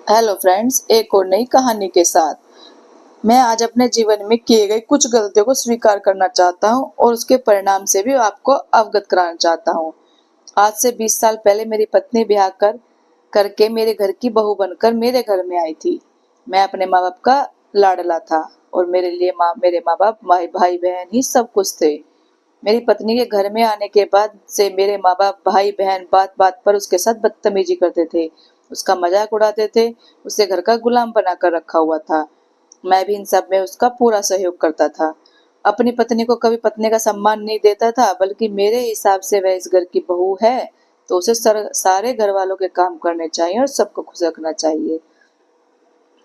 Hello friends, एक और नई कहानी के साथ मैं आज अपने जीवन में किए गए कुछ गलतियों को स्वीकार करना चाहता हूँ और उसके परिणाम से भी आपको अवगत कराना चाहता हूँ। आज से 20 साल पहले मेरी पत्नी ब्याह करके मेरे घर की बहू बनकर मेरे घर में आई थी। मैं अपने माँ बाप का लाडला था और मेरे लिए मेरे माँ बाप, भाई भाई बहन ही सब कुछ थे। मेरी पत्नी के घर में आने के बाद से मेरे माँ बाप, भाई बहन बात बात पर उसके साथ बदतमीजी करते थे, उसका मजाक उड़ाते थे, उसे घर का गुलाम बनाकर रखा हुआ था। मैं भी इन सब में उसका पूरा सहयोग करता था। अपनी पत्नी को कभी पत्नी का सम्मान नहीं देता था, बल्कि मेरे हिसाब से वह इस घर की बहू है तो उसे सारे घर वालों के काम करने चाहिए और सबको खुश रखना चाहिए।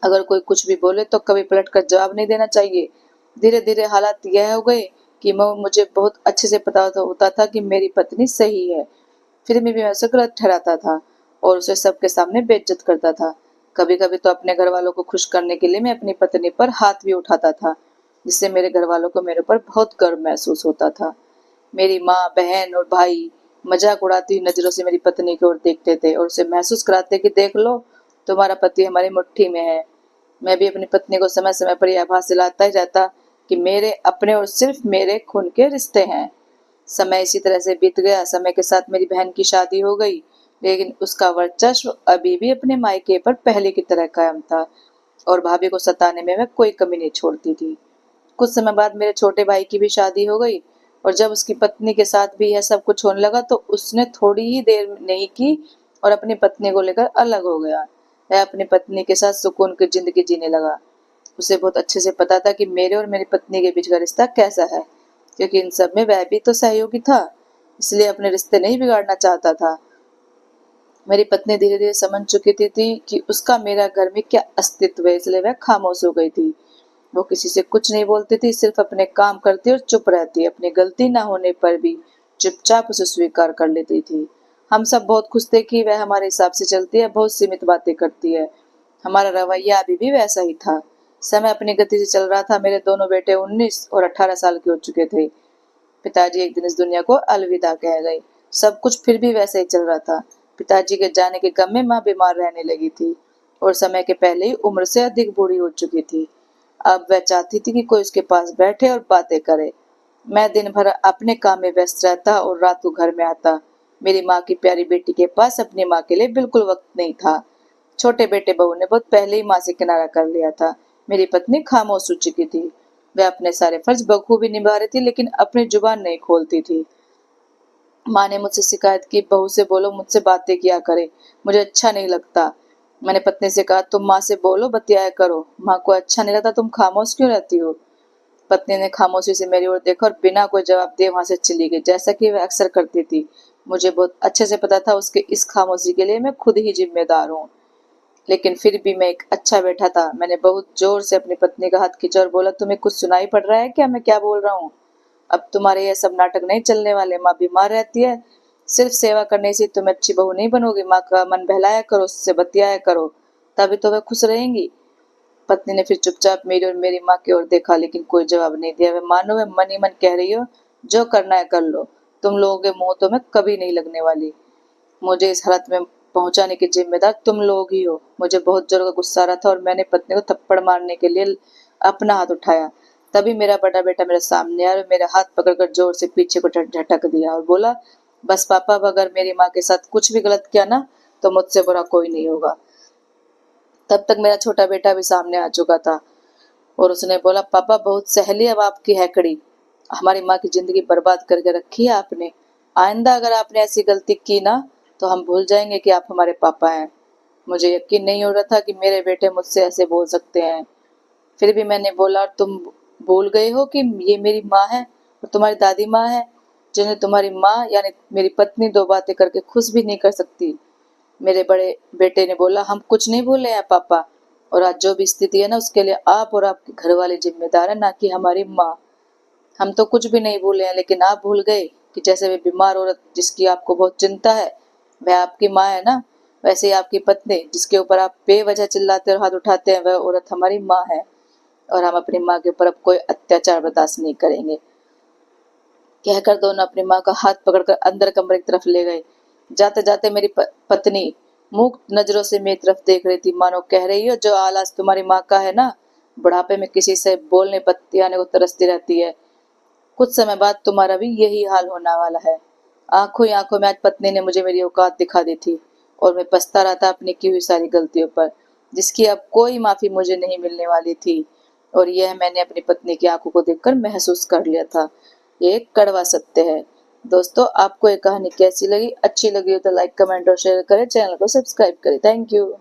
अगर कोई कुछ भी बोले तो कभी पलट कर जवाब नहीं देना चाहिए। धीरे धीरे हालात यह हो गए कि मुझे बहुत अच्छे से पता होता था कि मेरी पत्नी सही है, फिर भी मैं उसे गलत ठहराता था और उसे सबके सामने बेइज्जत करता था। कभी कभी तो अपने घर वालों को खुश करने के लिए मैं अपनी पत्नी पर हाथ भी उठाता था, जिससे मेरे घर वालों को मेरे ऊपर बहुत गर्व महसूस होता था। मेरी माँ, बहन और भाई मजाक उड़ाती हुई नजरों से मेरी पत्नी की ओर देखते थे और उसे महसूस कराते कि देख लो, तुम्हारा पति हमारी मुट्ठी में है। मैं भी अपनी पत्नी को समय समय पर यह आभास दिलाता ही रहता कि मेरे अपने और सिर्फ मेरे खून के रिश्ते हैं। समय इसी तरह से बीत गया। समय के साथ मेरी बहन की शादी हो गई, लेकिन उसका वर्चस्व अभी भी अपने मायके पर पहले की तरह कायम था और भाभी को सताने में वह कोई कमी नहीं छोड़ती थी। कुछ समय बाद मेरे छोटे भाई की भी शादी हो गई और जब उसकी पत्नी के साथ भी यह सब कुछ होने लगा तो उसने थोड़ी ही देर नहीं की और अपनी पत्नी को लेकर अलग हो गया। वह अपनी पत्नी के साथ सुकून की जिंदगी जीने लगा। उसे बहुत अच्छे से पता था कि मेरे और मेरी पत्नी के बीच का रिश्ता कैसा है, क्योंकि इन सब में वह भी तो सहयोगी था, इसलिए अपने रिश्ते नहीं बिगाड़ना चाहता था। मेरी पत्नी धीरे धीरे समझ चुकी थी कि उसका मेरा घर में क्या अस्तित्व है, इसलिए वह खामोश हो गई थी। वो किसी से कुछ नहीं बोलती थी, सिर्फ अपने काम करती और चुप रहती। अपनी गलती ना होने पर भी चुपचाप उसे स्वीकार कर लेती थी। हम सब बहुत खुश थे कि वह हमारे हिसाब से चलती है, बहुत सीमित बातें करती है। हमारा रवैया अभी भी वैसा ही था। समय अपनी गति से चल रहा था। मेरे दोनों बेटे 19 और 18 साल के हो चुके थे। पिताजी एक दिन इस दुनिया को अलविदा कह गए। सब कुछ फिर भी वैसे ही चल रहा था। पिताजी के जाने के गम में माँ बीमार रहने लगी थी और समय के पहले ही उम्र से अधिक बूढ़ी हो चुकी थी। अब वह चाहती थी कि कोई उसके पास बैठे और बातें करे। मैं दिन भर अपने काम में व्यस्त रहता और रात को घर में आता। मेरी माँ की प्यारी बेटी के पास अपनी माँ के लिए बिल्कुल वक्त नहीं था। छोटे बेटे बहू ने बहुत पहले ही माँ से किनारा कर लिया था। मेरी पत्नी खामोश हो चुकी थी। वह अपने सारे फर्ज बखूबी निभा रही थी, लेकिन अपनी जुबान नहीं खोलती थी। माँ ने मुझसे शिकायत की, बहू से बोलो, मुझसे बातें किया करे, मुझे अच्छा नहीं लगता। मैंने पत्नी से कहा, तुम माँ से बोलो, बतियाया करो। माँ को अच्छा नहीं लगता, तुम खामोश क्यों रहती हो? पत्नी ने खामोशी से मेरी ओर देखा और बिना कोई जवाब दिए वहां से चली गई, जैसा कि वह अक्सर करती थी। मुझे बहुत अच्छे से पता था उसके इस खामोशी के लिए मैं खुद ही जिम्मेदार हूँ, लेकिन फिर भी मैं एक अच्छा बैठा था। मैंने बहुत जोर से अपनी पत्नी का हाथ खींचा और बोला, तुम्हें कुछ सुनाई पड़ रहा है क्या, मैं क्या बोल रहा हूँ? अब तुम्हारे ये सब नाटक नहीं चलने वाले। माँ बीमार रहती है, सिर्फ सेवा करने से तुम अच्छी बहू नहीं बनोगी। माँ का मन बहलाया करो, उससे बतियाया करो, तभी तो वह खुश रहेंगी। पत्नी ने फिर चुपचाप मेरी और मेरी माँ की ओर देखा, लेकिन कोई जवाब नहीं दिया। वह मानो वह मन ही मन कह रही हो, जो करना है कर लो, तुम लोगों के मुंह तो मैं कभी नहीं लगने वाली। मुझे इस हालत में पहुंचाने की जिम्मेदार तुम लोग ही हो। मुझे बहुत जोर का गुस्सा आ रहा था और मैंने पत्नी को थप्पड़ मारने के लिए अपना हाथ उठाया। तभी मेरा बड़ा बेटा मेरे सामने आया और मेरा हाथ पकड़कर जोर से पीछे को झटक दिया और बोला, बस पापा, अब अगर मेरी माँ के साथ कुछ भी गलत किया ना तो मुझसे बुरा कोई नहीं होगा। तब तक मेरा छोटा बेटा भी सामने आ चुका था और उसने बोला, पापा, बहुत सह ली अब आपकी हैकड़ी। हमारी माँ की जिंदगी बर्बाद करके रखी है आपने। आइंदा अगर आपने ऐसी गलती की ना तो हम भूल जाएंगे कि आप हमारे पापा हैं। मुझे यकीन नहीं हो रहा था कि मेरे बेटे मुझसे ऐसे बोल सकते हैं। फिर भी मैंने बोला, और तुम भूल गए हो कि ये मेरी माँ है और तुम्हारी दादी माँ है, जिन्हें तुम्हारी माँ यानी मेरी पत्नी दो बातें करके खुश भी नहीं कर सकती। मेरे बड़े बेटे ने बोला, हम कुछ नहीं भूले हैं पापा, और आज जो भी स्थिति है ना उसके लिए आप और आपके घर वाले जिम्मेदार है, ना कि हमारी माँ। हम तो कुछ भी नहीं भूले हैं, लेकिन आप भूल गए कि जैसे वे बीमार औरत जिसकी आपको बहुत चिंता है वह आपकी माँ है ना, वैसे ही आपकी पत्नी जिसके ऊपर आप बेवजह चिल्लाते और हाथ उठाते हैं वह औरत हमारी माँ है, और हम अपनी माँ के ऊपर अब कोई अत्याचार बर्दाश्त नहीं करेंगे। कहकर दोनों अपनी माँ का हाथ पकड़कर अंदर कमरे की तरफ ले गए। जाते जाते मेरी पत्नी मूक नजरों से मेरी तरफ देख रही थी, मानो कह रही हो जो आवाज तुम्हारी माँ का है ना, बुढ़ापे में किसी से बोलने बतियाने को तरसती रहती है। कुछ समय बाद तुम्हारा भी यही हाल होने वाला है। आंखों ही आंखों में आज पत्नी ने मुझे मेरी औकात दिखा दी थी और मैं पछता रहा था अपनी की हुई सारी गलतियों पर, जिसकी अब कोई माफी मुझे नहीं मिलने वाली थी। और यह मैंने अपनी पत्नी की आंखों को देखकर महसूस कर लिया था। ये एक कड़वा सत्य है। दोस्तों, आपको ये कहानी कैसी लगी? अच्छी लगी हो तो लाइक, कमेंट और शेयर करें। चैनल को सब्सक्राइब करें। Thank you.